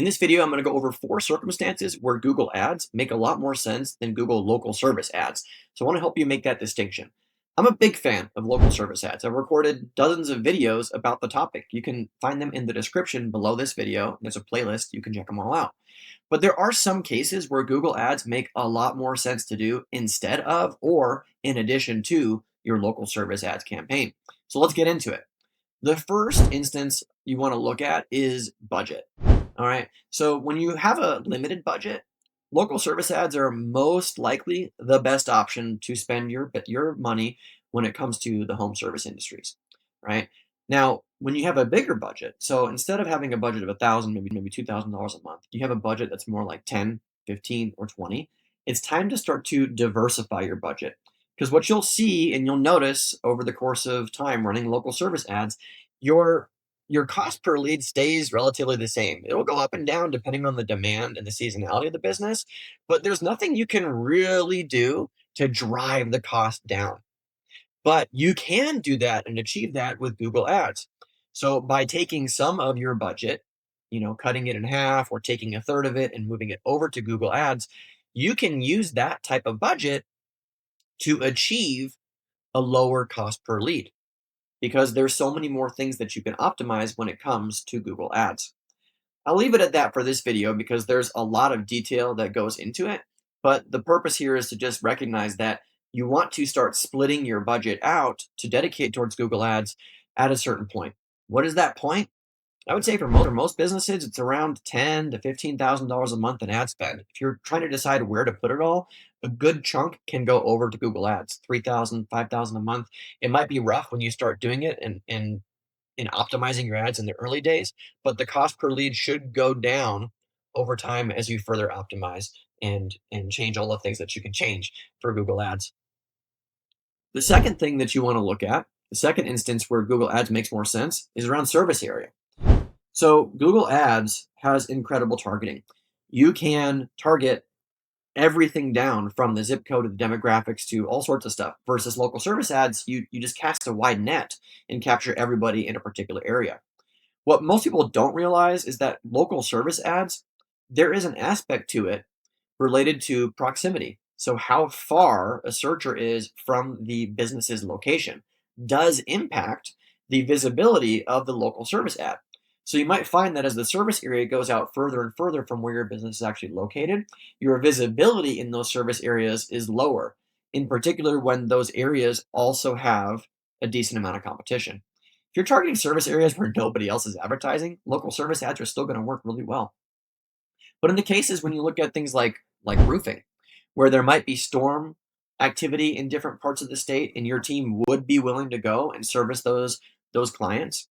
In this video, I'm going to go over 4 circumstances where Google Ads make a lot more sense than Google local service ads. So I want to help you make that distinction. I'm a big fan of local service ads. I've recorded dozens of videos about the topic. You can find them in the description below this video. There's a playlist. You can check them all out. But there are some cases where Google Ads make a lot more sense to do instead of or in addition to your local service ads campaign. So let's get into it. The first instance you want to look at is budget. All right. So when you have a limited budget, local service ads are most likely the best option to spend your money when it comes to the home service industries, right? Now, when you have a bigger budget, so instead of having a budget of 1,000, maybe $2,000 a month, you have a budget that's more like 10, 15, or 20. It's time to start to diversify your budget. Because what you'll see and you'll notice over the course of time running local service ads, your your cost per lead stays relatively the same. It'll go up and down depending on the demand and the seasonality of the business, but there's nothing you can really do to drive the cost down. But you can do that and achieve that with Google Ads. So by taking some of your budget, cutting it in half or taking a third of it and moving it over to Google Ads, you can use that type of budget to achieve a lower cost per lead because there's so many more things that you can optimize when it comes to Google Ads. I'll leave it at that for this video because there's a lot of detail that goes into it. But the purpose here is to just recognize that you want to start splitting your budget out to dedicate towards Google Ads at a certain point. What is that point? I would say for most businesses, it's around ten to $15,000 a month in ad spend. If you're trying to decide where to put it all, a good chunk can go over to Google Ads, 3,000, 5,000 a month. It might be rough when you start doing it and in optimizing your ads in the early days, but the cost per lead should go down over time as you further optimize and change all the things that you can change for Google Ads. The second thing that you want to look at, the second instance where Google Ads makes more sense, is around service area. So Google Ads has incredible targeting. You can target everything down from the zip code to the demographics to all sorts of stuff versus local service ads, you just cast a wide net and capture everybody in a particular area. What most people don't realize is that local service ads, there is an aspect to it related to proximity. So, how far a searcher is from the business's location does impact the visibility of the local service ad. So, you might find that as the service area goes out further and further from where your business is actually located, your visibility in those service areas is lower, in particular when those areas also have a decent amount of competition. If you're targeting service areas where nobody else is advertising, local service ads are still going to work really well. But in the cases when you look at things like roofing, where there might be storm activity in different parts of the state and your team would be willing to go and service those clients,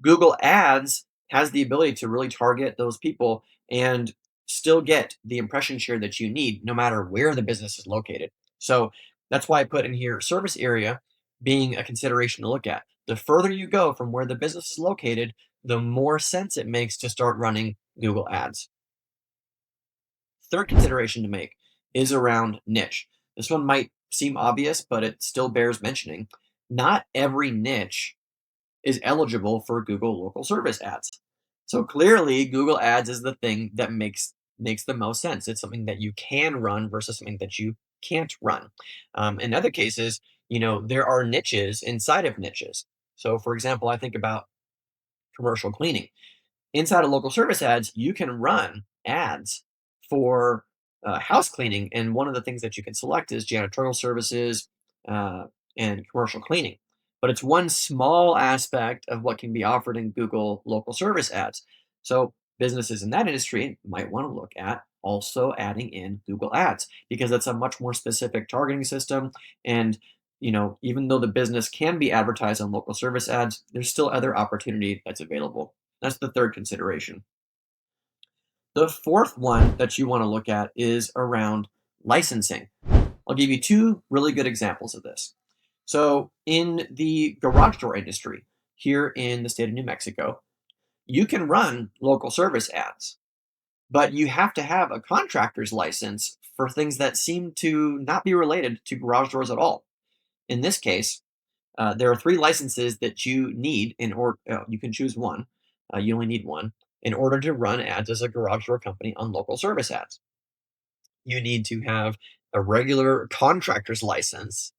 Google Ads has the ability to really target those people and still get the impression share that you need no matter where the business is located. So that's why I put in here service area being a consideration to look at. The further you go from where the business is located, the more sense it makes to start running Google Ads. Third consideration to make is around niche. This one might seem obvious, but it still bears mentioning. Not every niche is eligible for Google local service ads. So clearly, Google Ads is the thing that makes the most sense. It's something that you can run versus something that you can't run. In other cases, there are niches inside of niches. So, for example, I think about commercial cleaning. Inside of local service ads, you can run ads for house cleaning, and one of the things that you can select is janitorial services uh, and commercial cleaning. But it's one small aspect of what can be offered in Google local service ads. So businesses in that industry might want to look at also adding in Google Ads because it's a much more specific targeting system. And even though the business can be advertised on local service ads, there's still other opportunity that's available. That's the third consideration. The fourth one that you want to look at is around licensing. I'll give you 2 really good examples of this. So, in the garage door industry here in the state of New Mexico, you can run local service ads, but you have to have a contractor's license for things that seem to not be related to garage doors at all. In this case, there are 3 licenses that you need in order. You can choose one. You only need one. in order to run ads as a garage door company on local service ads. You need to have a regular contractor's license,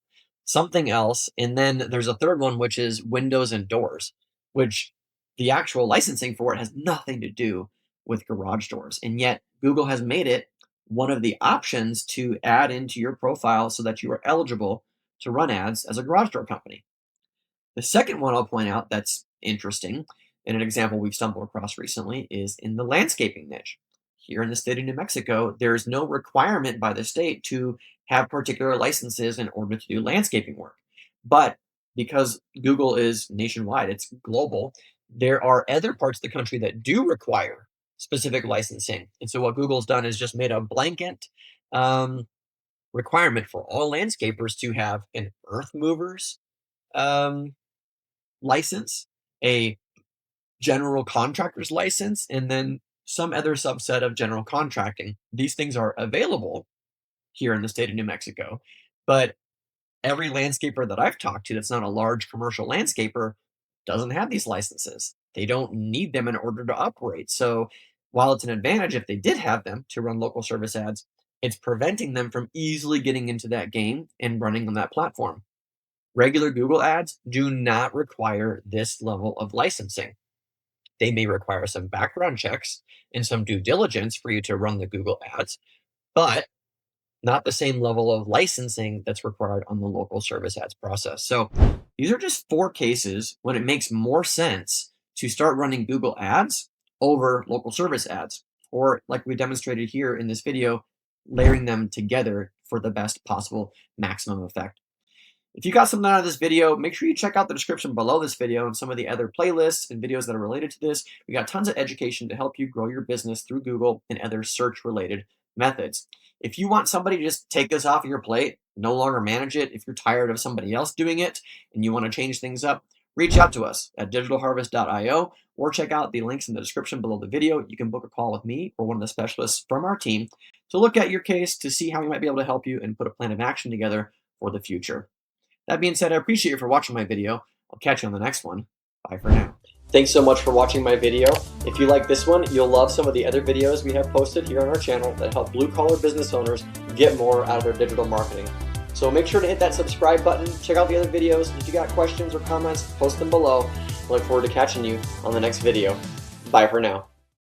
something else, and then there's a third one, which is windows and doors, which the actual licensing for it has nothing to do with garage doors. And yet Google has made it one of the options to add into your profile so that you are eligible to run ads as a garage door company. The second one I'll point out that's interesting, and an example we've stumbled across recently, is in the landscaping niche. Here in the state of New Mexico, there is no requirement by the state to have particular licenses in order to do landscaping work. But because Google is nationwide, it's global, there are other parts of the country that do require specific licensing. And so what Google's done is just made a blanket um, requirement for all landscapers to have an earth movers um, license, a general contractor's license, and then some other subset of general contracting. These things are available here in the state of New Mexico, but every landscaper that I've talked to that's not a large commercial landscaper doesn't have these licenses. They don't need them in order to operate. So while it's an advantage if they did have them to run local service ads, it's preventing them from easily getting into that game and running on that platform. Regular Google ads do not require this level of licensing. They may require some background checks and some due diligence for you to run the Google ads, but not the same level of licensing that's required on the local service ads process. So these are just 4 cases when it makes more sense to start running Google ads over local service ads, or like we demonstrated here in this video, layering them together for the best possible maximum effect. If you got something out of this video, make sure you check out the description below this video and some of the other playlists and videos that are related to this. We got tons of education to help you grow your business through Google and other search-related methods. If you want somebody to just take this off of your plate, no longer manage it, if you're tired of somebody else doing it and you want to change things up, reach out to us at digitalharvest.io or check out the links in the description below the video. You can book a call with me or one of the specialists from our team to look at your case to see how we might be able to help you and put a plan of action together for the future. That being said, I appreciate you for watching my video. I'll catch you on the next one. Bye for now. Thanks so much for watching my video. If you like this one, you'll love some of the other videos we have posted here on our channel that help blue-collar business owners get more out of their digital marketing. So make sure to hit that subscribe button, check out the other videos. If you got questions or comments, post them below. I look forward to catching you on the next video. Bye for now.